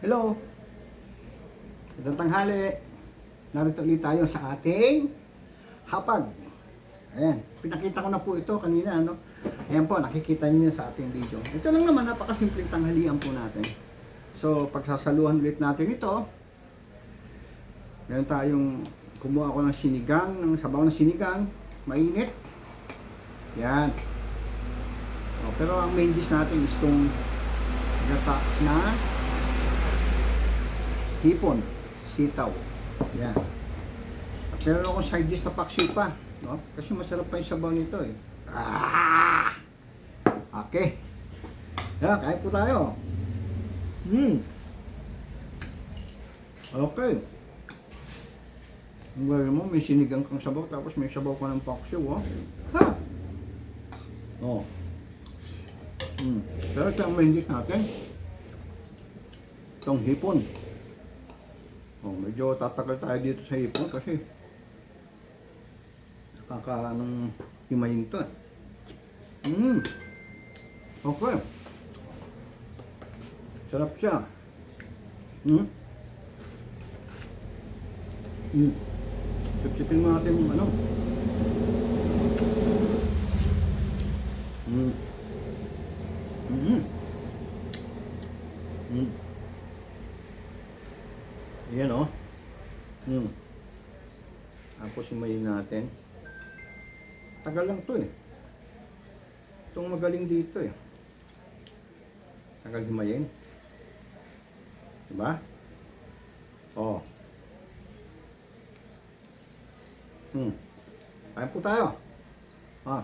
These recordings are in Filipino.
Hello! Magandang tanghali. Narito ulit tayo sa ating hapag. Ayan, pinakita ko na po ito kanina, no? Ayan po, nakikita niyo sa ating video. Ito lang naman, napakasimpleng tanghalian po natin. So, pagsasaluhan ulit natin ito, meron tayong kumuha ko ng sinigang, ng sabaw ng sinigang, mainit. Yan. O, pero ang main dish natin is itong gata na hipon, sitaw. Yan. At meron akong side dish na paksiw pa, no? Kasi masarap pa yung sabaw nito eh. Ah! Okay. Yan, kain po tayo. Okay. Ang gawin mo, may sinigang kang sabaw, tapos may sabaw ka ng paksiw, oh. Ha! Oh. Pero ito ang main dish natin. Itong hipon. Oh, medyo tatagal tayo dito sa hipon kasi nakakaanong himayin to eh. Okay. Sarap siya. Sipsipin mo natin yung ano. Ayan o. Tapos himayin natin. Tagal lang to eh. Itong magaling dito eh. Tagal himayin. Diba? Oh. Kain po tayo. Ah.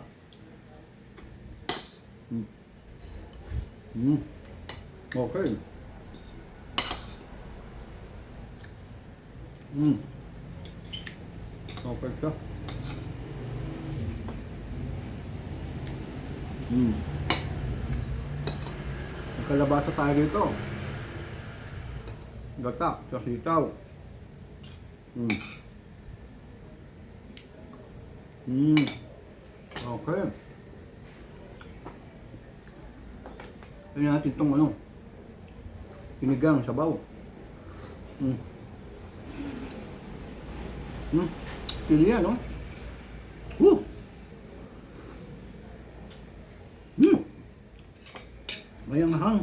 Okay. Okay siya. May kalabasa tayo dito. Gata sa sitaw. Okay. Tignan natin itong ano, sinigang, sabaw. Pili yan, no? May anghang.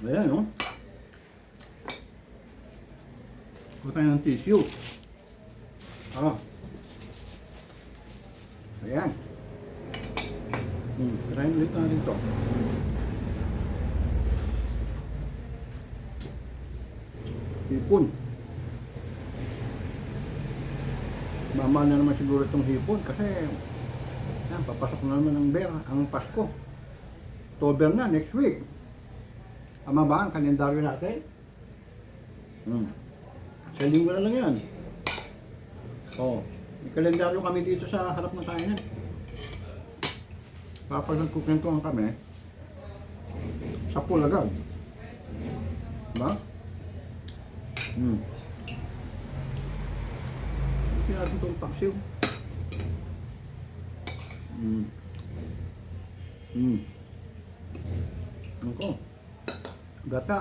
Ayan, no? Kuha tayo ng tissue. Ayan. Try ulit natin ito. Hipon. Mama na naman siguro itong hipon kasi yan, papasok na naman ang Pasko. October na, next week. Tama ba ang kalendaryo natin? Sa linggo na lang yan. May kalendaryo kami dito sa harap ng kainan. Kapag nagkukwentuhan kami, sa pool agad. Diba? Hindi natin itong paksiw. Ano ko? Gata.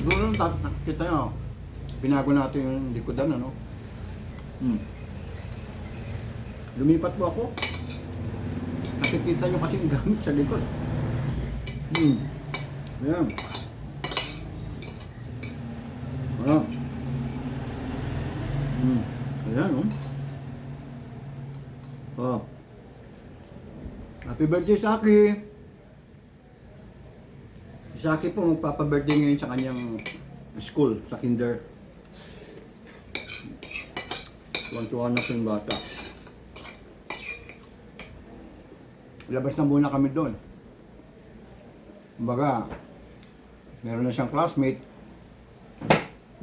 Doon nakikita nyo, binago natin yung likodan, ano? Lumipat po ako. Nakikita nyo kasi yung gamit sa likod. Ayan. Ayan, Happy birthday, Saki! Si Saki po magpapa-birthday ngayon sa kanyang school, sa kinder. Tuwan-tuwan na po yung bata. Labas na muna kami doon. Kumbaga, meron na siyang classmate.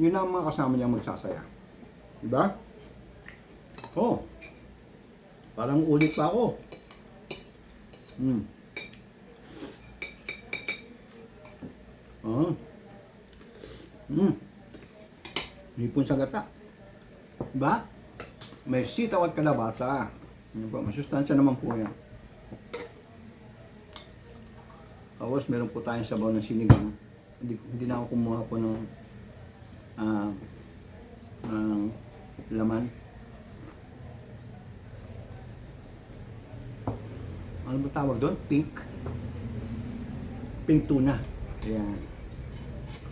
Yun ang mga kasama niya magsasaya. Diba? Parang ulit pa ako. Hipon sa gata. Diba? May sitaw at kalabasa. Ano po, masustansya naman po yan. Tapos meron po tayong sabaw ng sinigang. Hindi na ako kumuha po ng laman. Ano ba tawag doon? Pink. Pink tuna. Ayan.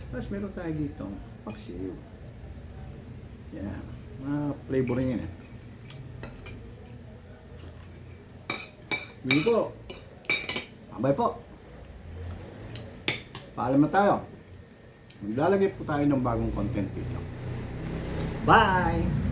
Tapos meron tayo dito. Paksiw. Ayan. Mga flavor yan eh. Hindi po. Abay po. Paalam na tayo. Maglalagay po tayo ng bagong content dito. Bye!